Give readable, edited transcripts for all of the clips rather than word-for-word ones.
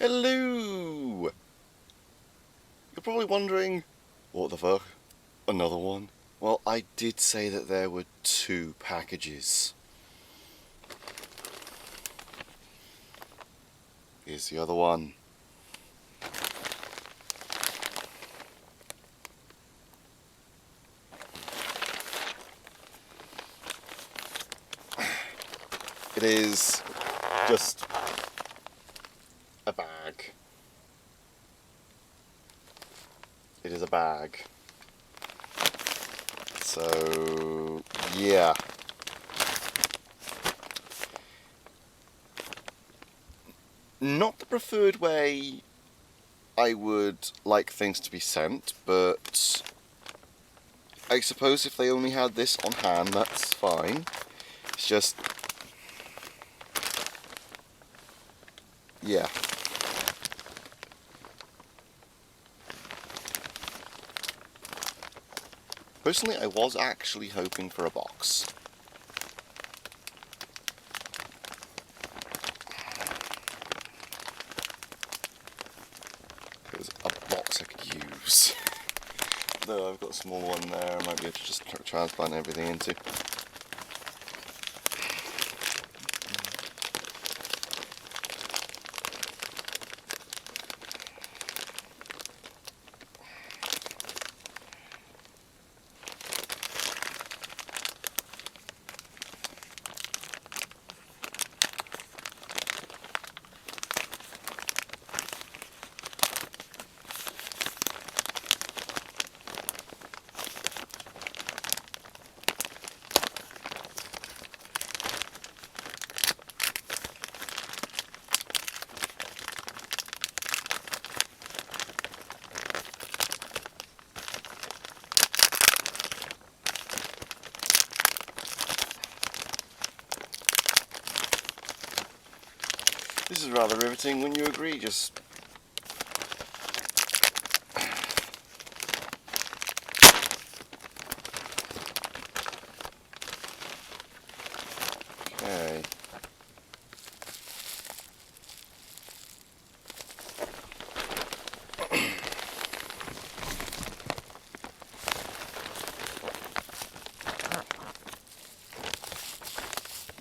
Hello! You're probably wondering, what the fuck? Another one? Well, I did say that there were 2 packages. Here's the other one. It is just a bag. It is a bag. So, yeah. Not the preferred way I would like things to be sent, but I suppose if they only had this on hand, that's fine. It's just... yeah. Personally, I was actually hoping for a box. There's a box I could use. Though I've got a small one there, I might be able to just transplant everything into. This is rather riveting, wouldn't you agree? Just... okay.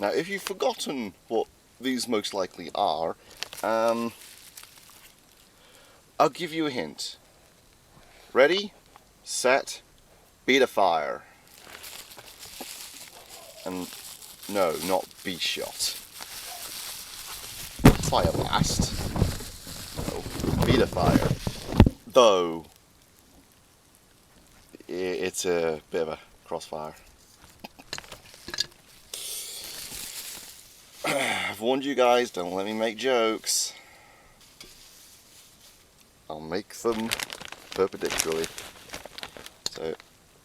Now, if you've forgotten what these most likely are, I'll give you a hint. Ready, set, beat a fire. And no, not B-shot. Fire blast. No, beat a fire. Though, it's a bit of a crossfire. I've warned you guys, don't let me make jokes. I'll make them perpendicularly. So,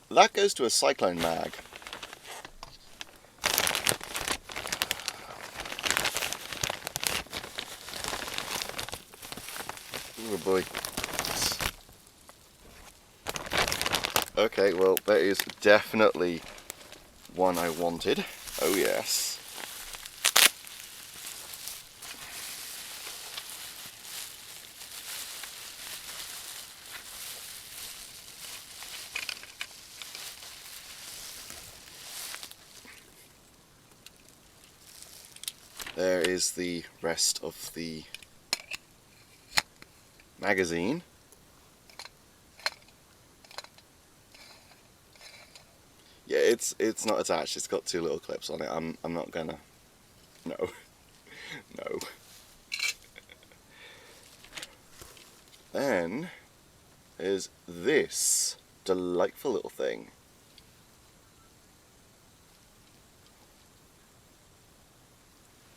that goes to a Cyclone mag. Oh boy. Okay, well, that is definitely one I wanted. Oh yes. There is the rest of the magazine. Yeah, it's not attached. It's got 2 little clips on it. I'm not gonna. No, no. Then there's this delightful little thing.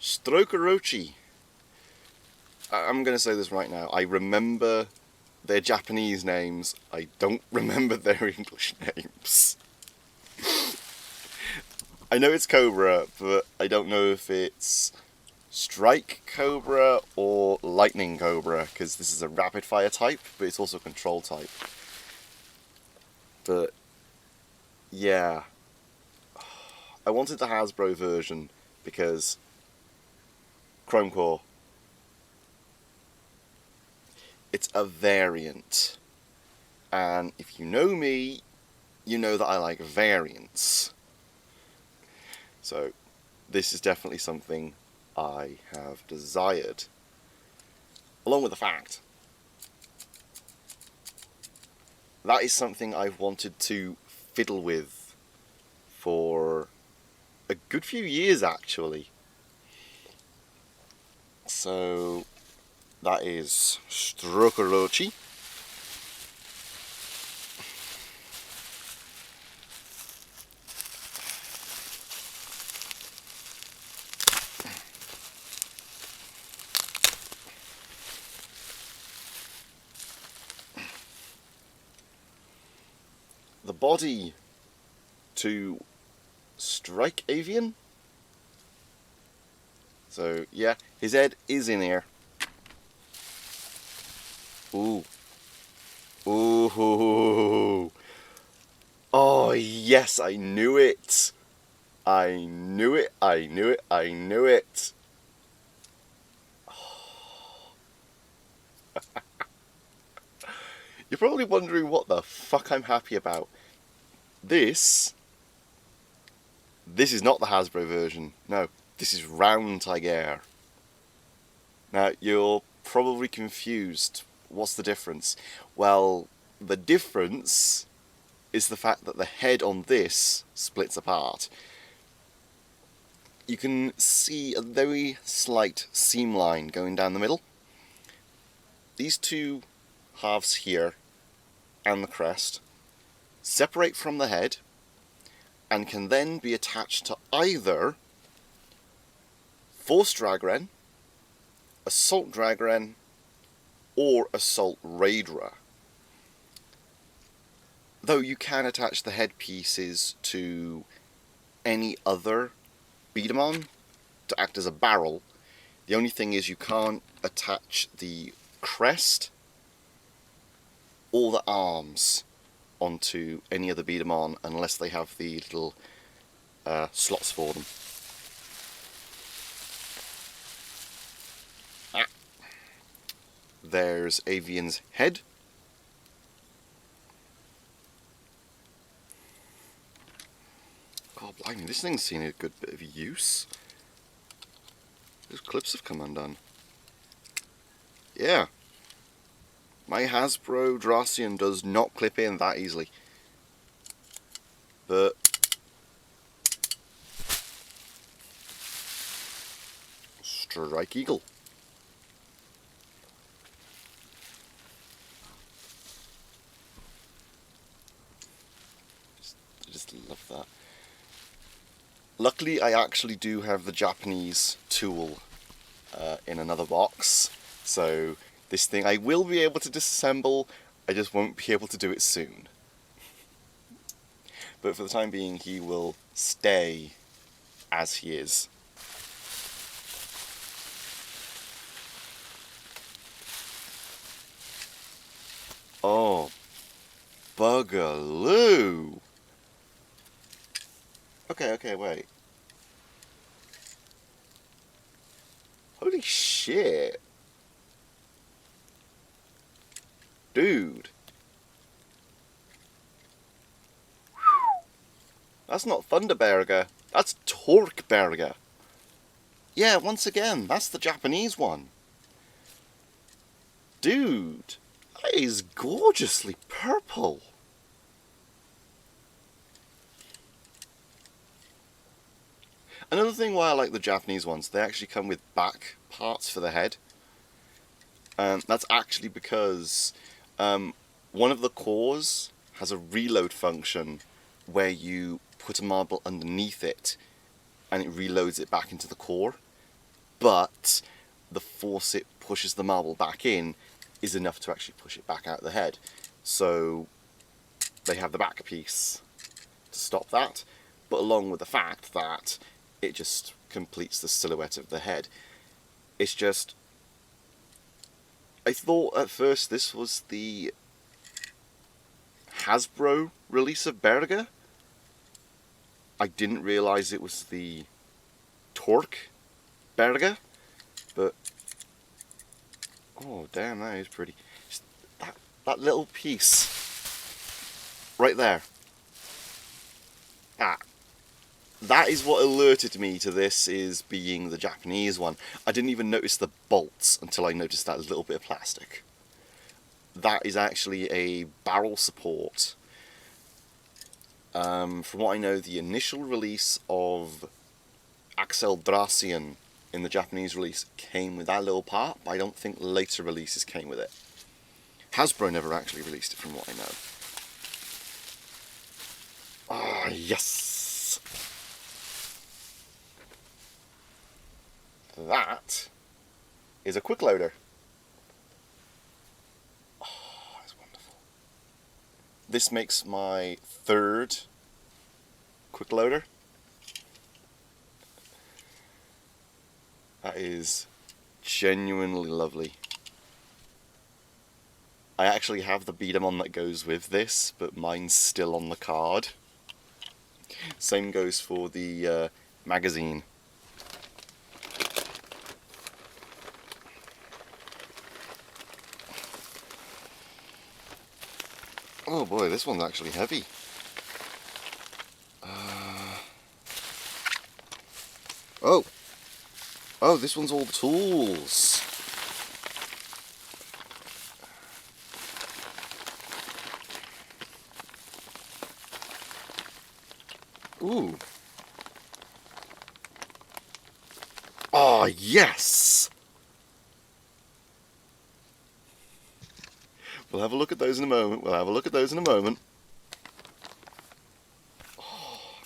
Strokerochi. I'm going to say this right now. I remember their Japanese names. I don't remember their English names. I know it's Cobra, but I don't know if it's Strike Cobra or Lightning Cobra, because this is a rapid fire type, but it's also control type. But yeah, I wanted the Hasbro version because Chrome Core. It's a variant. And if you know me, you know that I like variants. So this is definitely something I have desired. Along with the fact that is something I've wanted to fiddle with for a good few years actually. So that is Strucology. The body to Strike Avian. So yeah, his head is in here. Ooh. Ooh. Oh yes, I knew it. I knew it, I knew it, I knew it. You're probably wondering what the fuck I'm happy about. This is not the Hasbro version. No, this is Round Tiger. Now, you're probably confused. What's the difference? Well, the difference is the fact that the head on this splits apart. You can see a very slight seam line going down the middle. These two halves here and the crest separate from the head and can then be attached to either Force Dragren, Assault Dragren, or Assault Raidra. Though you can attach the headpieces to any other Beedemon to act as a barrel. The only thing is you can't attach the crest or the arms onto any other Beedemon unless they have the little slots for them. There's Avian's head. God blimey, this thing's seen a good bit of use. Those clips have come undone. Yeah. My Hasbro Dracion does not clip in that easily. But Strike Eagle. I just love that. Luckily, I actually do have the Japanese tool in another box, so this thing I will be able to disassemble, I just won't be able to do it soon. But for the time being, he will stay as he is. Oh, Bugaloo! Okay, wait. Holy shit! Dude! That's not Thunderberger, that's Torqueberger. Yeah, once again, that's the Japanese one. Dude, that is gorgeously purple. Another thing why I like the Japanese ones, they actually come with back parts for the head. That's actually because one of the cores has a reload function where you put a marble underneath it and it reloads it back into the core, but the force it pushes the marble back in is enough to actually push it back out of the head. So they have the back piece to stop that, but along with the fact that it just completes the silhouette of the head. It's just, I thought at first this was the Hasbro release of Berger. I didn't realise it was the Torqueberger, but Oh, damn, that is pretty. Just that little piece right there. Ah, that is what alerted me to this is being the Japanese one. I didn't even notice the bolts until I noticed that little bit of plastic. That is actually a barrel support. From what I know, the initial release of Axel Dracian in the Japanese release came with that little part, but I don't think later releases came with it. Hasbro never actually released it from what I know. Ah, yes! That is a quick loader. Oh, that's wonderful. This makes my third quick loader. That is genuinely lovely. I actually have the Beat-em-on that goes with this, but mine's still on the card. Same goes for the magazine. Oh boy, this one's actually heavy. Oh, this one's all tools. Ooh. Oh, yes! We'll have a look at those in a moment. Oh,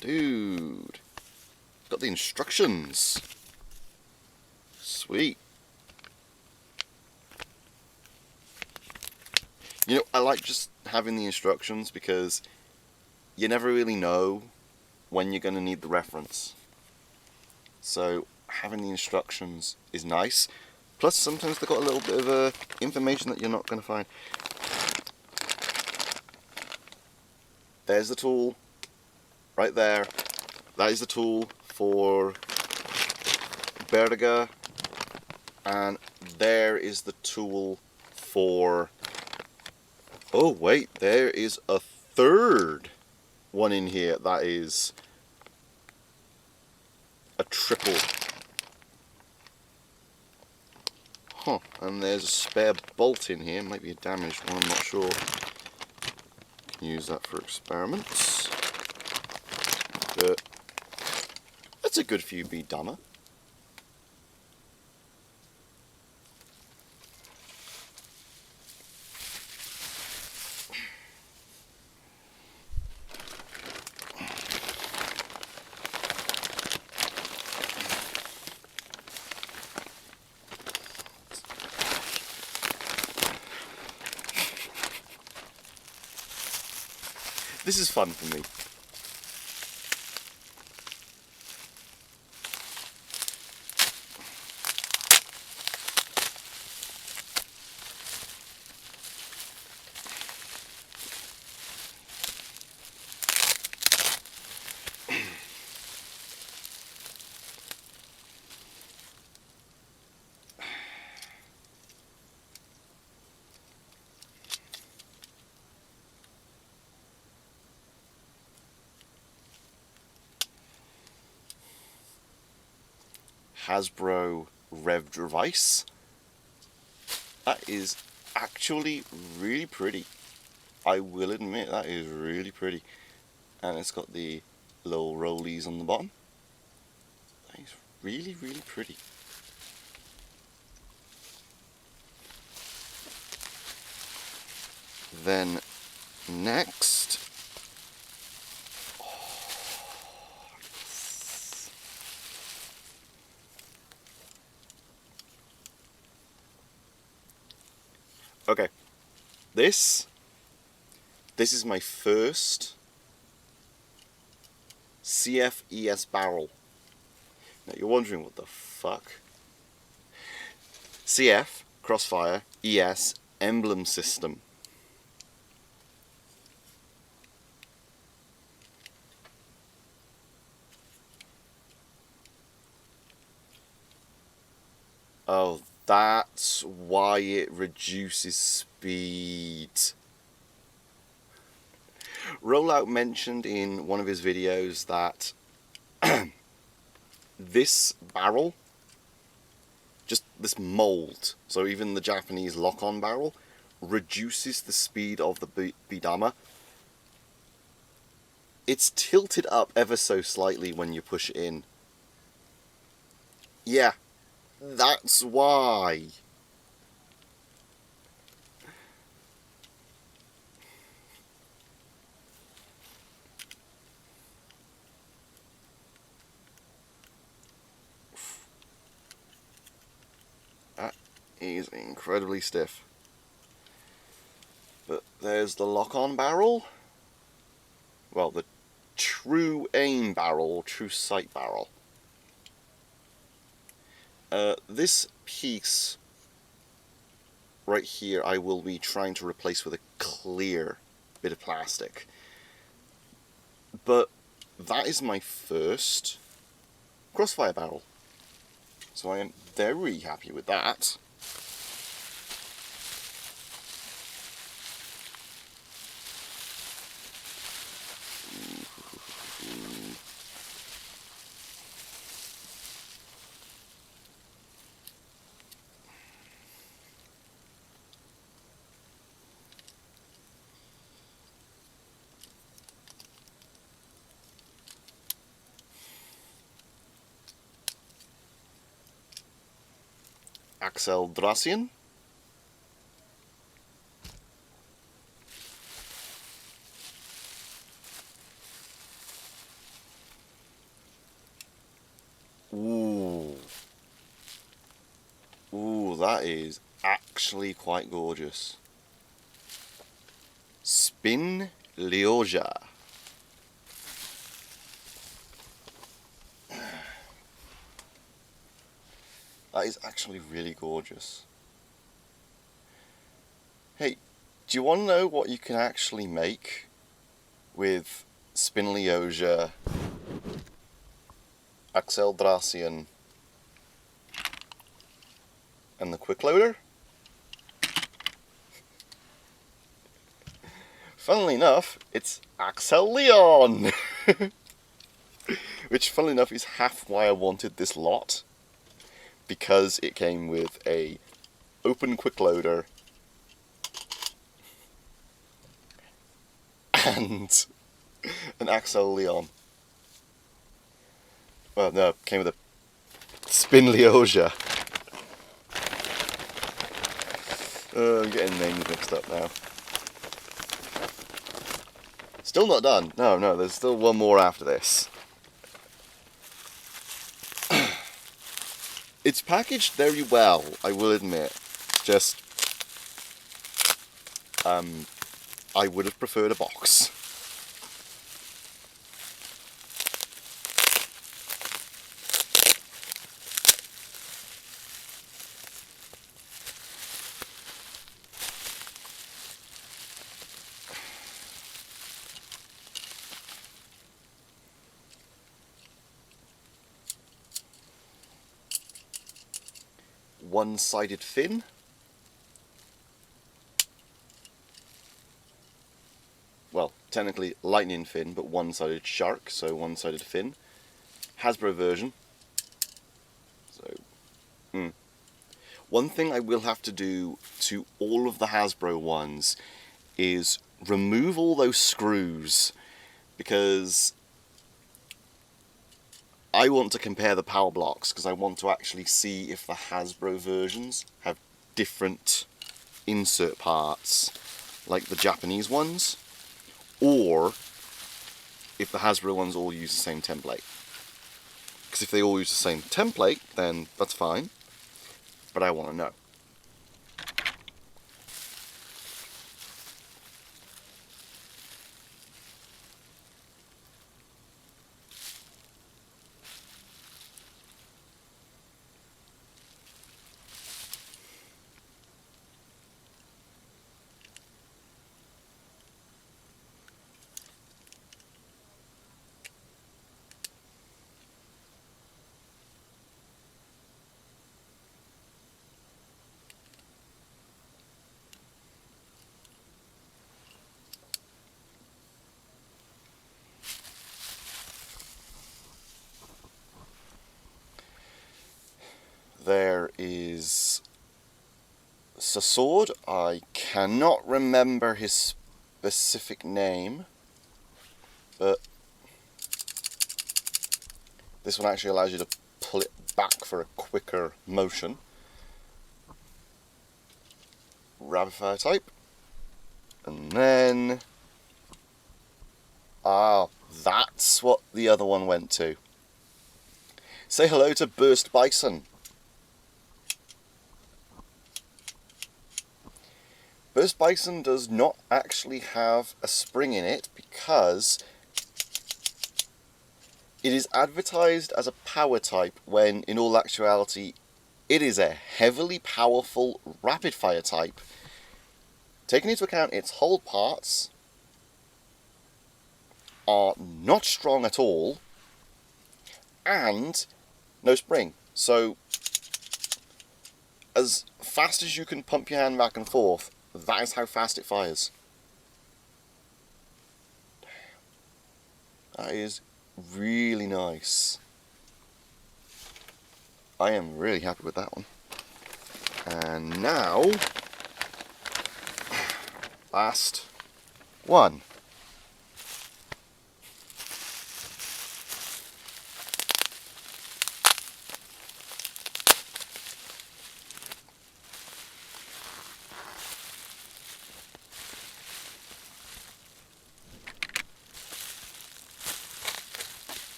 dude. Got the instructions. Sweet. You know, I like just having the instructions because you never really know when you're going to need the reference. So having the instructions is nice. Plus sometimes they've got a little bit of information that you're not going to find. There's the tool right there. That is the tool for Berga, and there is the tool for... Oh wait, there is a third one in here. That is a triple. Huh, and there's a spare bolt in here. Might be a damaged one, I'm not sure. Use that for experiments. But that's a good few bead dama. This is fun for me. Hasbro Rev device. That is actually really pretty. I will admit that is really pretty. And it's got the little rollies on the bottom. That is really, really pretty. Then next, okay, this is my first CF ES barrel. Now you're wondering what the fuck? CF, Crossfire, ES, emblem system. Oh, That's why it reduces speed. Rollout mentioned in one of his videos that this barrel, just this mold, so even the Japanese lock-on barrel, reduces the speed of the Bidama. It's tilted up ever so slightly when you push it in. Yeah, that's why. That is incredibly stiff. But there's the lock-on barrel. Well, the true aim barrel, true sight barrel. This piece right here I will be trying to replace with a clear bit of plastic. But that is my first Crossfire barrel. So I am very happy with that. Axel Dracian. Ooh. Ooh, that is actually quite gorgeous. Spin Lioja. That is actually really gorgeous. Hey, do you want to know what you can actually make with Spin Lioja, Axel Dracian, and the quick loader? Funnily enough, it's Axel Leon! Which, funnily enough, is half why I wanted this lot. Because it came with a open quick loader and an Axel Leon. Well, no, it came with a Spin Lioja. I'm getting names mixed up now. Still not done. No, there's still one more after this. It's packaged very well, I will admit. Just, I would have preferred a box. One-sided fin. Well, technically lightning fin, but one-sided shark, so one-sided fin. Hasbro version. So, One thing I will have to do to all of the Hasbro ones is remove all those screws, because I want to compare the power blocks, because I want to actually see if the Hasbro versions have different insert parts like the Japanese ones, or if the Hasbro ones all use the same template. Because if they all use the same template, then that's fine, but I want to know. There is Sasord. I cannot remember his specific name, but this one actually allows you to pull it back for a quicker motion. Rapid fire type. And then... ah, that's what the other one went to. Say hello to Burst Bison. Burst Bison does not actually have a spring in it because it is advertised as a power type when in all actuality it is a heavily powerful rapid fire type. Taking into account its hold parts are not strong at all and no spring. So as fast as you can pump your hand back and forth, that is how fast it fires. That is really nice. I am really happy with that one. And now, last one.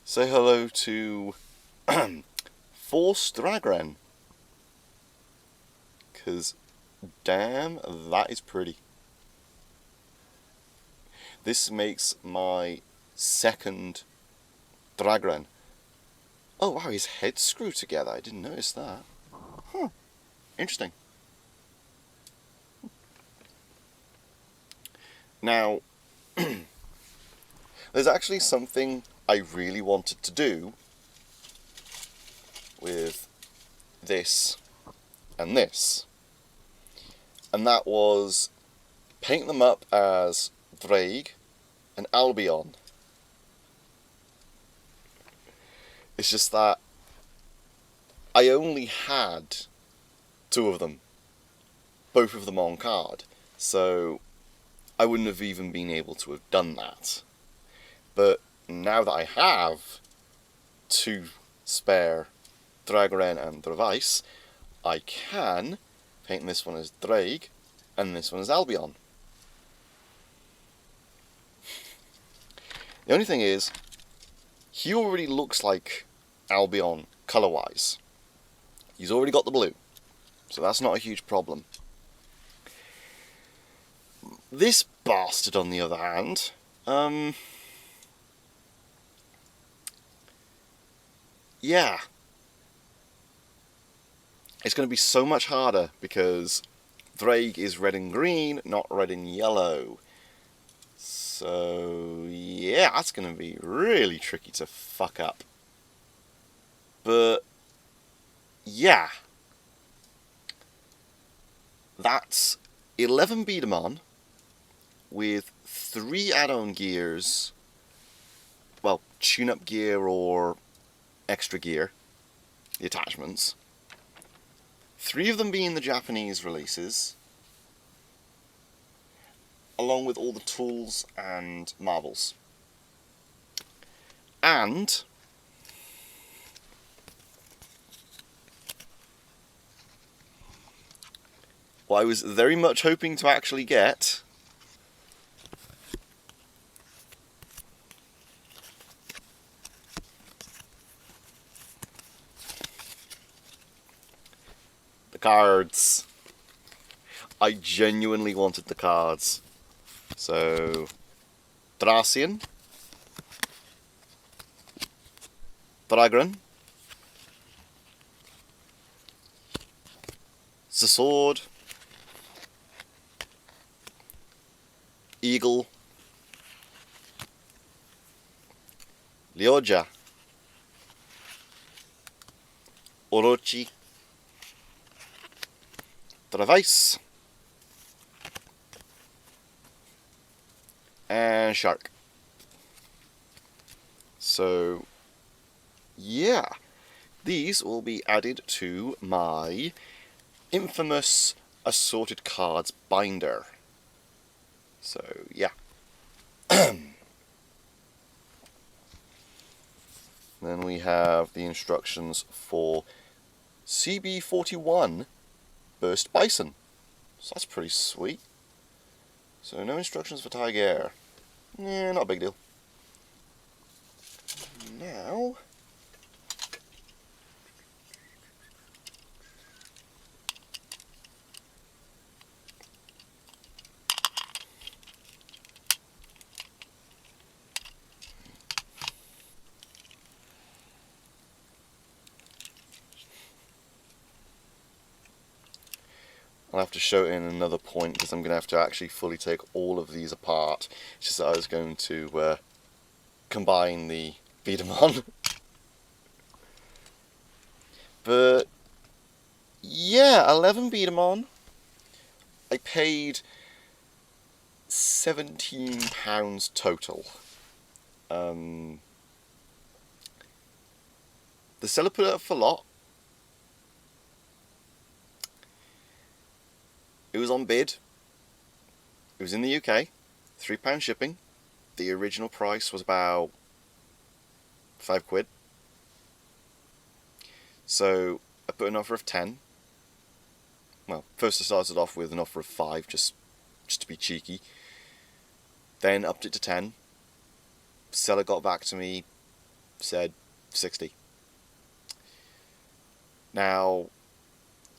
Say hello to Force Dragren, because damn, that is pretty. This makes my second Dragren. Oh wow, his head's screwed together, I didn't notice that. Huh, interesting. Now, there's actually something I really wanted to do with this and this, and that was paint them up as Drake and Albion. It's just that I only had two of them, both of them on card, so I wouldn't have even been able to have done that. But now that I have two spare Dragren and Dravice, I can paint this one as Drake and this one as Albion. The only thing is, he already looks like Albion colour-wise. He's already got the blue, so that's not a huge problem. This bastard, on the other hand, yeah. It's going to be so much harder because Drake is red and green, not red and yellow. So, yeah, that's going to be really tricky to fuck up. But, yeah. That's 11 Biedemon with 3 add-on gears. Well, tune-up gear or extra gear, the attachments. 3 of them being the Japanese releases, along with all the tools and marbles. And what I was very much hoping to actually get cards. I genuinely wanted the cards. So, Dracian, Dragren, It's a sword. Eagle. Lyoja. Orochi. Travice. And shark. So, yeah. These will be added to my infamous assorted cards binder. So, yeah. Then we have the instructions for CB41 Burst Bison. So that's pretty sweet. So no instructions for Tiger. Yeah, not a big deal. Now, I'll have to show it in another point because I'm going to have to actually fully take all of these apart. It's just that I was going to combine the Beedamon. But yeah, 11 Beedamon. I paid £17 total. The seller put it up for a lot. It was on bid. It was in the UK. £3 shipping. The original price was about £5. So I put an offer of 10. Well, first I started off with an offer of 5, just to be cheeky. Then upped it to 10. Seller got back to me, said 60. Now,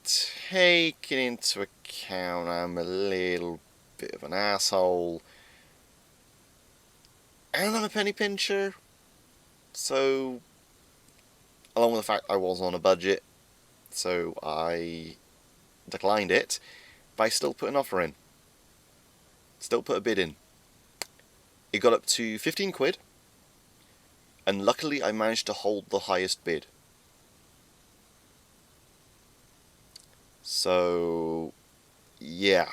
taking into account I'm a little bit of an asshole, and I'm a penny pincher, so along with the fact I was on a budget, so I declined it, but I still put an offer in. Still put a bid in. It got up to £15, and luckily I managed to hold the highest bid. So, yeah.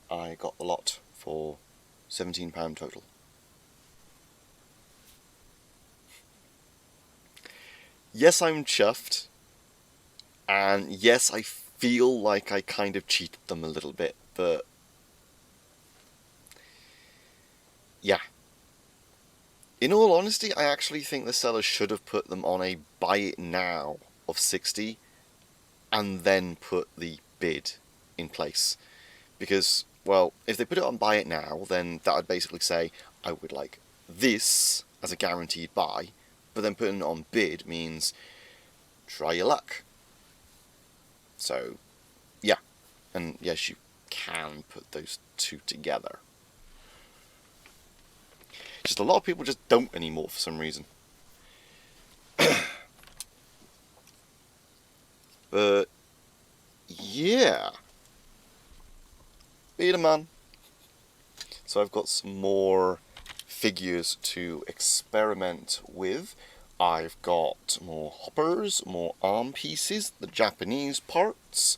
I got the lot for £17 total. Yes, I'm chuffed. And yes, I feel like I kind of cheated them a little bit, but yeah. In all honesty, I actually think the seller should have put them on a buy it now of 60 and then put the bid in place. Because, well, if they put it on buy it now, then that would basically say, I would like this as a guaranteed buy, but then putting it on bid means try your luck. So, yeah. And yes, you can put those two together. Just a lot of people just don't anymore for some reason. But, yeah. Beedamon. So I've got some more figures to experiment with. I've got more hoppers, more arm pieces, the Japanese parts.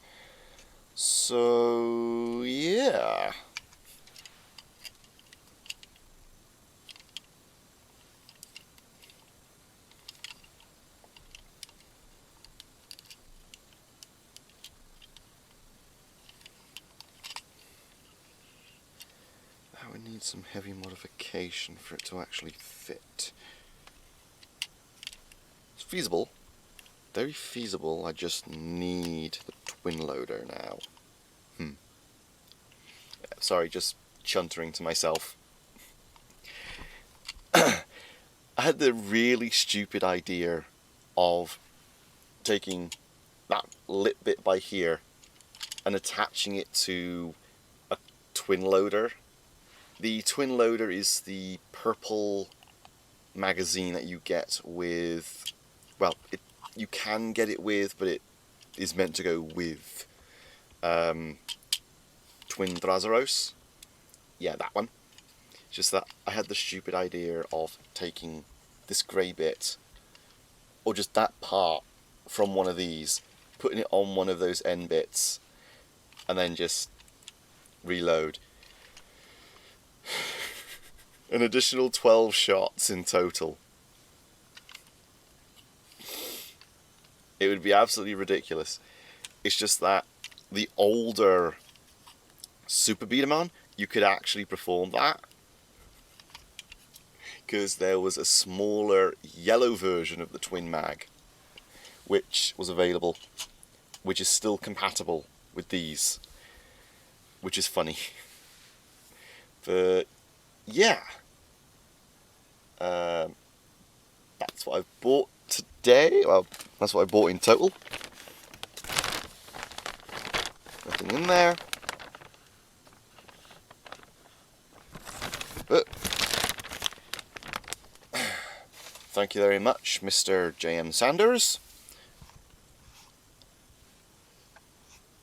So, yeah. That would need some heavy modification for it to actually fit. It's feasible. Very feasible. I just need the twin loader now. Sorry, just chuntering to myself. I had the really stupid idea of taking that lip bit by here and attaching it to a twin loader. The twin loader is the purple magazine that you get with, well, you can get it with, but it is meant to go with Twin Drazaros. Yeah, that one. Just that I had the stupid idea of taking this grey bit, or just that part from one of these, putting it on one of those end bits, and then just reload. An additional 12 shots in total. It would be absolutely ridiculous. It's just that the older Super Beat'em, you could actually perform that, because there was a smaller yellow version of the Twin Mag which was available, which is still compatible with these, which is funny. But yeah, that's what I've bought today. Well, that's what I bought in total. Nothing in there. But thank you very much, Mr. J.M. Sanders.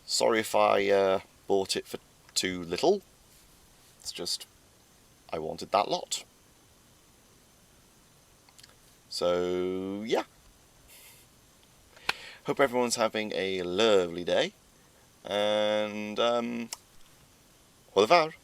Sorry if I bought it for too little. It's just, I wanted that lot. So, yeah. Hope everyone's having a lovely day. And, au revoir.